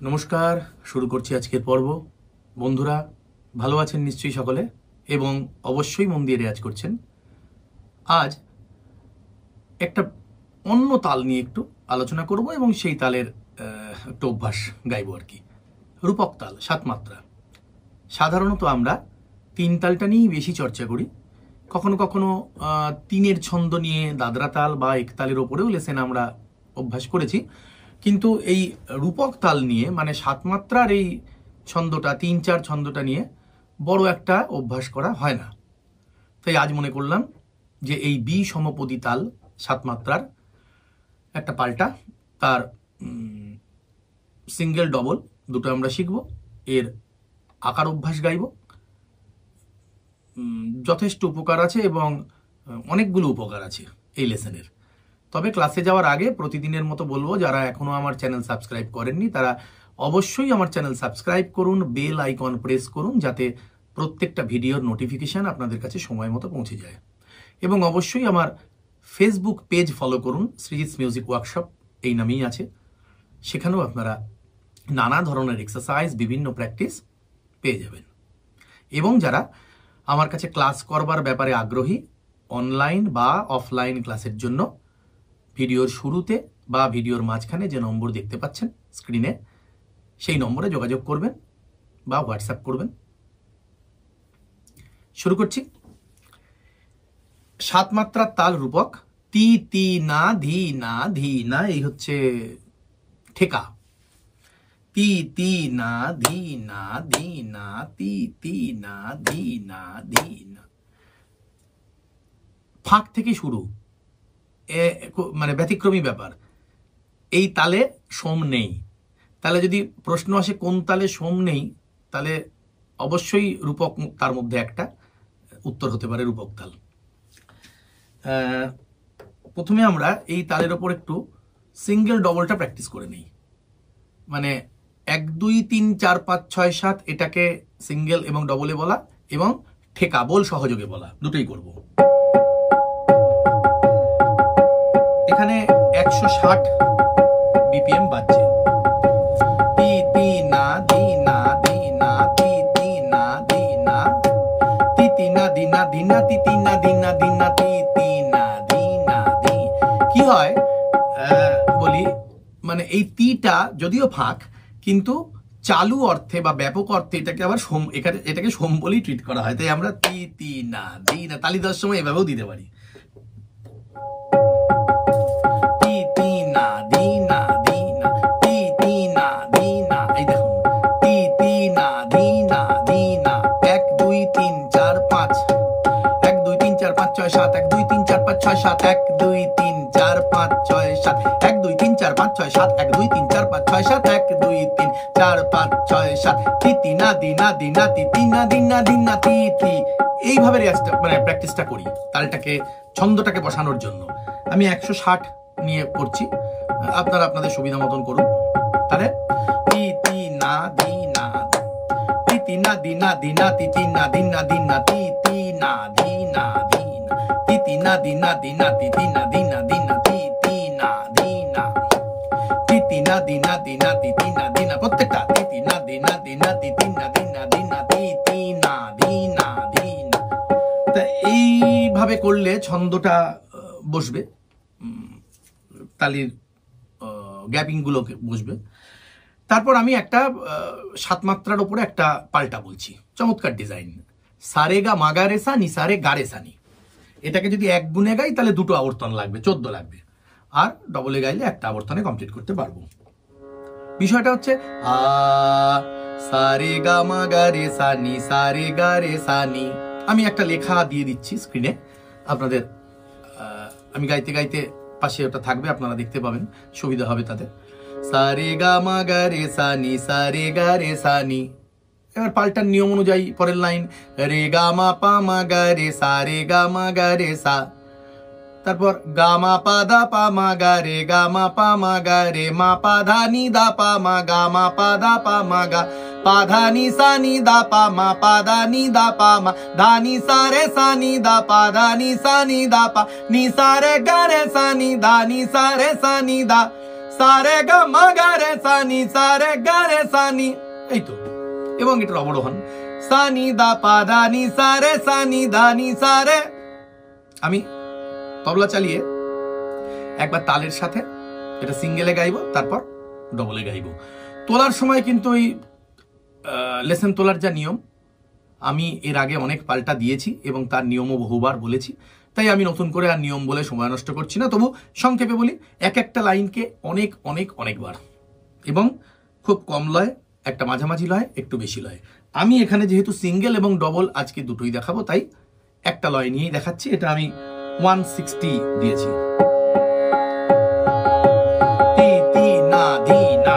নমস্কার, শুরু করছি আজকের পর্ব। বন্ধুরা ভালো আছেন নিশ্চয়ই সকলে, এবং অবশ্যই মন দিয়ে রেয়াজ করছেন। আজ একটা অন্য তাল নিয়ে একটু আলোচনা করব এবং সেই তালের একটু অভ্যাস গাইব আর কি। রূপক তাল, 7 মাত্রা। সাধারণত আমরা 3 তালটা নিয়েই বেশি চর্চা করি। কখনো কখনো 3-এর ছন্দ নিয়ে দাদরা তাল বা এক তালের ওপরেও লেসেন আমরা অভ্যাস করেছি, কিন্তু এই রূপক তাল নিয়ে মানে 7 মাত্রার এই ছন্দটা 3-4 ছন্দটা নিয়ে বড় একটা অভ্যাস করা হয় না। তাই আজ মনে করলাম যে এই বি সমপদী তাল 7 মাত্রার একটা পাল্টা, তার সিঙ্গেল ডবল দুটো আমরা শিখব, এর আকার অভ্যাস গাইব। যথেষ্ট উপকার আছে এবং অনেকগুলো উপকার আছে এই লেসনের। তবে ক্লাসে যাওয়ার আগে প্রতিদিনের মতো বলবো, যারা এখনো আমার চ্যানেল সাবস্ক্রাইব করেননি তারা অবশ্যই আমার চ্যানেল সাবস্ক্রাইব করুন, বেল আইকন প্রেস করুন, যাতে প্রত্যেকটা ভিডিওর নোটিফিকেশান আপনাদের কাছে সময় মতো পৌঁছে যায়। এবং অবশ্যই আমার ফেসবুক পেজ ফলো করুন, সৃজিত মিউজিক ওয়ার্কশপ এই নামেই আছে। সেখানেও আপনারা নানা ধরনের এক্সারসাইজ, বিভিন্ন প্র্যাকটিস পেয়ে যাবেন। এবং যারা আমার কাছে ক্লাস করবার ব্যাপারে আগ্রহী, অনলাইন বা অফলাইন ক্লাসের জন্য ভিডিওর শুরুতে বা ভিডিওর মাঝখানে যে নম্বর দেখতে পাচ্ছেন স্ক্রিনে, সেই নম্বরে যোগাযোগ করবেন বা হোয়াটসঅ্যাপ করবেন। শুরু করছি। 7 মাত্রার তাল রূপক। তি তি না ধি না ধি না, এই হচ্ছে ঠেকা। তি তি না ধি না ধি না, তি তি না ধি না ধি না। ফাঁক থেকে শুরু, মানে ব্যতিক্রমী ব্যাপার। এই তালে সোম নেই। তাহলে যদি প্রশ্ন আসে কোন তালে সোম নেই, তাহলে অবশ্যই রূপক তার মধ্যে একটা উত্তর হতে পারে রূপক তাল। প্রথমে আমরা এই তালের ওপর একটু সিঙ্গেল ডবলটা প্র্যাকটিস করে নিই। মানে 1 2 3 4 5 6 7 এটাকে সিঙ্গেল এবং ডবলে বলা, এবং ঠেকা বোল সহযোগে বলা, দুটোই করব। এখানে 160 বিপিএম বাজছে। তি তি না ধি না ধি না, তি তি না ধি না, তি তি না ধি না ধি না, তি তি না ধি না ধি না, তি তি না ধি না ধি। কি হয় বলি, মানে এই তিটা যদিও ফাঁক, কিন্তু চালু অর্থে বা ব্যাপক অর্থে এটাকে আবার সোম, এটাকে সোম বলেই ট্রিট করা হয়। তাই আমরা তি তি না ধি না তালি দেওয়ার সময় এভাবেও দিতে পারি। তি তি না ধি না ধি না, তি তি না ধি না। এই দেখুন, তি তি না ধি না ধি না। 1 2 3 4 5, 1 2 3 4 5 6 7, 1 2 3 4 5 6 7, 1 2 3 4 5 6 7, 1 2 3 4 5 6 7, 1 2 3 4 5 6 7, 1 2 3 4 5 6 7, তি তি না ধি না ধি না, তি তি না ধি না ধি না, তি তি। এইভাবে রেয়াজটা মানে প্র্যাকটিসটা করি তালটাকে, ছন্দটাকে বসানোর জন্য। আমি 160 নিয়ে করছি, আপনারা আপনাদের সুবিধা মতন করুন। তাহলে তি তি না ধি না, তি তি না ধি না ধি না, তি তি না ধি না ধি না, তি তি না ধি না ধি না, তি তি না ধি না ধি না, তি তি না ধি না ধি না, তি তি না ধি না, তি তি না ধি না ধি না, তি তি না ধি না। প্রত্যেকটা তি তি না ধি না ধি না, তি তি না ধি না ধি না, তি তি না ধি না ধি না। তা এইভাবে করলে ছন্দটা বসবে, তালির গ্যাপিং গুলোকে বসবে। তারপর আমি একটা 7 মাত্রার উপরে একটা পাল্টা বলছি, চমৎকার ডিজাইন। সারেগা মাগারেসা নি সারে গারেসা নি। এটাকে যদি 1 গুণে গাই তাহলে 2টো আবর্তন লাগবে, 14 লাগবে। আর ডবলে গাইলে একটা আবর্তনে কমপ্লিট করতে পারবো। বিষয়টা হচ্ছে আ সারেগা মাগারেসা নি সারে গারেসা নি। আমি একটা লেখা দিয়ে দিচ্ছি স্ক্রিনে আপনাদের, আমি গাইতে গাইতে পাশে ওটা থাকবে, আপনারা দেখতে পাবেন, সুবিধা হবে তাতে। সারে গা মা গা রে সা নি সারে গা রে সা নি। এবার পাল্টার নিয়ম অনুযায়ী পরের লাইন রে গা মা পা মা গা রে সা রে গা মা গা রে সা। তারপর গা মা পা দা পা মা গা রে গা মা পা মা গা রে মা পা ধা নি দা পা মা গা মা পা দা পা মা গা পা ধা নি সা নি দা পা মা পা দা নি দা পা মা ধা নি সা রে সা নি দা পা ধা নি সা নি দা পা নি সা রে গা রে সা নি দা নি সা রে সা নি দা সারে গা মা গা রে সা নি সারে গা রে সা নি, এই তো। এবং এটার অবরোহণ সা নি দা পা দা নি সা রে সা নি দা নি সা রে। আমি তবলা চালিয়ে একবার তালের সাথে এটা সিঙ্গেলে গাইবো, তারপর ডবলে গাইবো। তোলার সময় কিন্তু ওই লেসেন তোলার যা নিয়ম, আমি এর আগে অনেক পাল্টা দিয়েছি এবং তার নিয়মও বহুবার বলেছি, তাই আমি নতুন করে আর নিয়ম বলে সময় নষ্ট করছি না। তবু সংক্ষেপে বলি, এক একটা লাইনকে অনেক অনেক অনেকবার, এবং খুব কম লয়, একটা মাঝামাঝি লয়, একটু বেশি লয়। আমি এখানে যেহেতু সিঙ্গেল এবং ডবল আজকে দুটোই দেখাবো, তাই একটা লয় নিয়েই দেখাচ্ছি। এটা আমি 160 দিয়েছি। তি তি না ধি না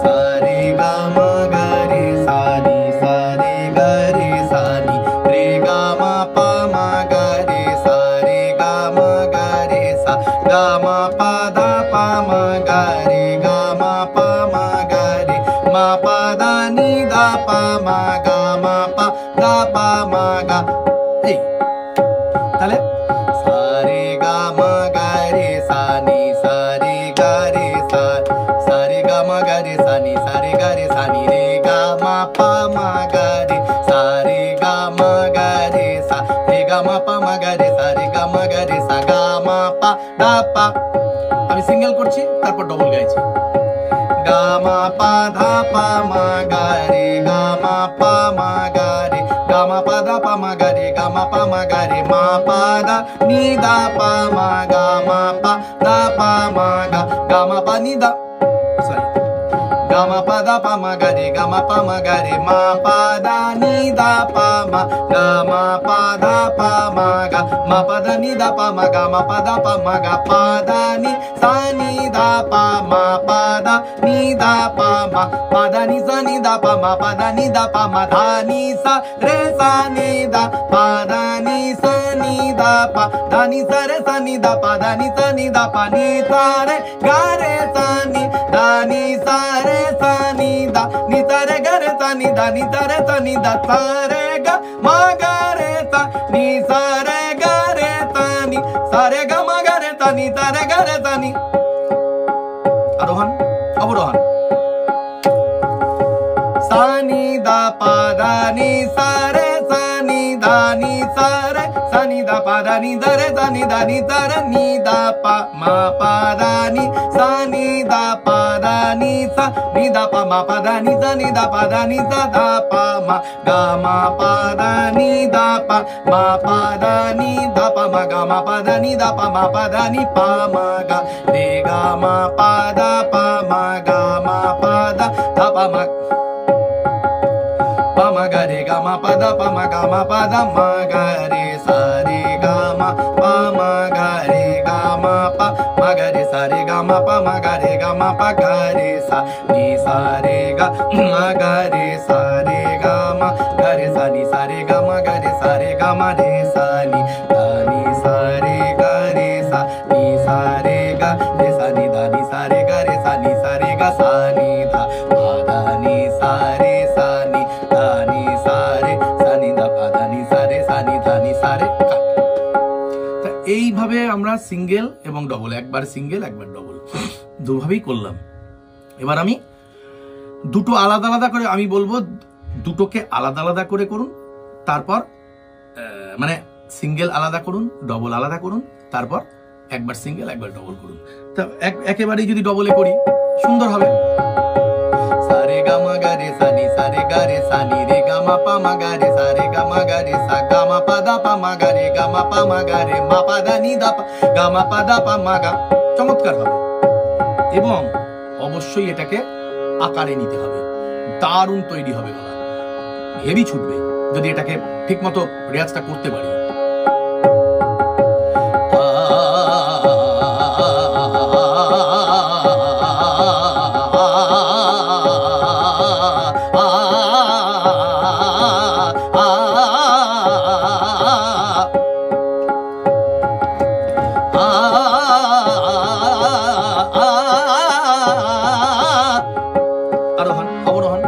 সারে গা মা গা রে সা নি সারে গা রে সা নি রে গা মা পা মা গা রে সা রে গা মা গা রে সা গা মা পা দা পা মা গা রে গা মা পা মা গা রে মা পা দা নি দা পা মা গা মা পা দা পা মা গা। এই তাহলে সারে গা মা গা রে সা নি সারে গা রে সা সারে গা মা গা রে সা নি সারে গা রে সা নি রে গা মা পা মা গা রে সারে গা মা গা রে সা রে গা মা পা মা গা রে সা রে গা মা গা রে সা গা মা পা দা পা। আমি সিঙ্গেল করছি, তারপর ডবল গাইছি। গা মা পা ধা পা মা গা রে গা মা পা মা গা রে গা মা পা দা পা মা গা রে গা মা পা মা গা রে মা পা দা নি দা পা মা গা মা পা দা পা মা গা গা মা পা নি দা, সরি, গা মা পা দা পা মা গা রে গা মা পা মা গা রে মা পা দা নি দা পা মা গা মা পা দা পা মা গা মা পা দা নি দা পা মা গা মা পা দা পা মা গা পা দা নি সা নি দা পা মা পা দা নি দা পা মা পা দা নি সা নি দা পা মা পা দা নি দা পা মা ধা নি সা রে সা নি দা পা দা নি সা নি দা পা ধা নি সা রে সা নি দা পা দা নি সা নি দা পা নি সা রে গা রে সা নি দা নি সা রে সা নি দা নি সা রে গা রে সা নি দা নি সা রে সা নি দা সা রে গা মা গা রে সা নি সা রে গা রে সা নি সা রে গা মা গা রে সা নি সা রে গা রে সা নি। আরোহণ অবরোহণ সা নি দা পা দা নি সা রে সা নি দা নি সা রে সা নি দা পা দা নি দা রে সা নি দা নি দা রে নি দা পা মা পা দা নি সা নি দা পা দা নি সা নি দা পা মা পা দা নি সা নি দা পা দা নি সা দা পা মা গা মা পা দা নি দা পা মা পা দা নি দা পা মা গা মা পা দা নি দা পা মা পা দা নি পা মা গা রে গা মা পা দা পা মা গা মা পা দা দা পা মা পা মা গা রে গা মা পা দা পা মা গা মা পা দা মা গা রে সা রে গা মা পা মা গা রে গা মা পা মা গা রে সা রে গা মা পা মা গা রে গা মা পা গা রে সা নি সা রে গা মা গা রে সা রে গা মা গা রে সা নি সা রে গা মা গা রে সা রে গা মা রে সা নি দা নি সা রে গা রে সা নি সা রে গা রে সা নি দা নি সা রে গা রে সা নি সা রে গা সা নি দা পা দা নি সা রে সা নি দা নি সা রে সা নি দা পা দা নি সা রে সা নি দা নি সা রে। এইভাবে আমরা সিঙ্গেল এবং ডবল, একবার সিঙ্গেল একবার ডবল, দুভাবেই করলাম। এবার আমি দুটো আলাদা আলাদা করে আমি বলবো, দুটোকে আলাদা আলাদা করে করুন, তারপর মানে সিঙ্গেল আলাদা করুন, ডবল আলাদা করুন, তারপর একবার সিঙ্গেল একবার ডবল করুন। তা একেবারেই যদি ডবলে করি সুন্দর হবে। সারে গা মা গা রে সা নি সারে গা রে সা নি রে গা মা পা মা গা রে সা রে গা মা গা রে সা গা মা পা দা পা মা গা রে গা মা পা মা গা রে মা পা দা নি দা পা গা মা পা দা পা মা গা। চমৎকার হবে, এবং অবশ্যই এটাকে আকারে নিতে হবে, দারুণ তৈরি হবে গলা, হেভি ছুটবে যদি এটাকে ঠিক মতো রেয়াজটা করতে পারি। আরোহণ অবরোহণ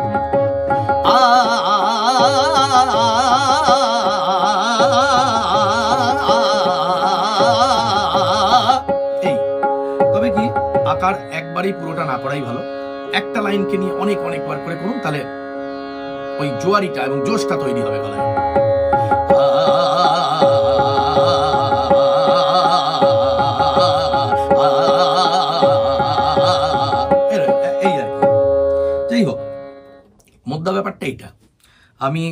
এই, তবে কি আকার একবার একবারেই পুরোটা না করাই ভালো। একটা লাইনকে নিয়ে অনেকবার করে করুন, তাহলে ওই জোয়ারিটা এবং জোশটা তৈরি হবে গলায়। এই আর কি। যাই হোক, মুদ্রা ব্যাপারটা এইটা। আমি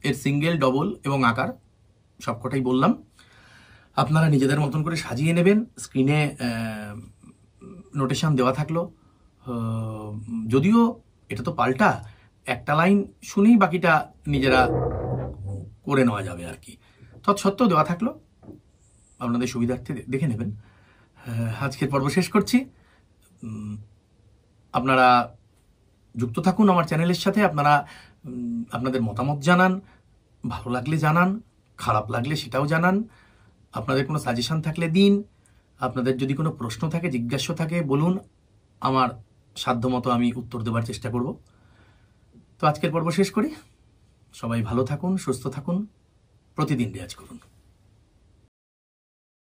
এর সিঙ্গেল, ডবল এবং আকার সবকটাই বললাম। আপনারা নিজেদের মতন করে সাজিয়ে নেবেন। স্ক্রিনে নোটেশন দেওয়া থাকলো, যদিও এটা তো পাল্টা, একটা লাইন শুনেই বাকিটা নিজেরা করে নেওয়া যাবে আর কি। তৎসত্ত্বেও দেওয়া থাকলো, আপনাদের সুবিধার্থে দেখে নেবেন। আজকের পর্ব শেষ করছি। আপনারা যুক্ত থাকুন আমার চ্যানেলের সাথে। আপনারা আপনাদের মতামত জানান, ভালো লাগলে জানান, খারাপ লাগলে সেটাও জানান। আপনাদের কোনো সাজেশন থাকলে দিন। আপনাদের যদি কোনো প্রশ্ন থাকে, জিজ্ঞাসা থাকে বলুন, আমার সাধ্যমতো আমি উত্তর দেওয়ার চেষ্টা করব। তো আজকের পর্ব শেষ করি। সবাই ভালো থাকুন, সুস্থ থাকুন, প্রতিদিন রেয়াজ করুন।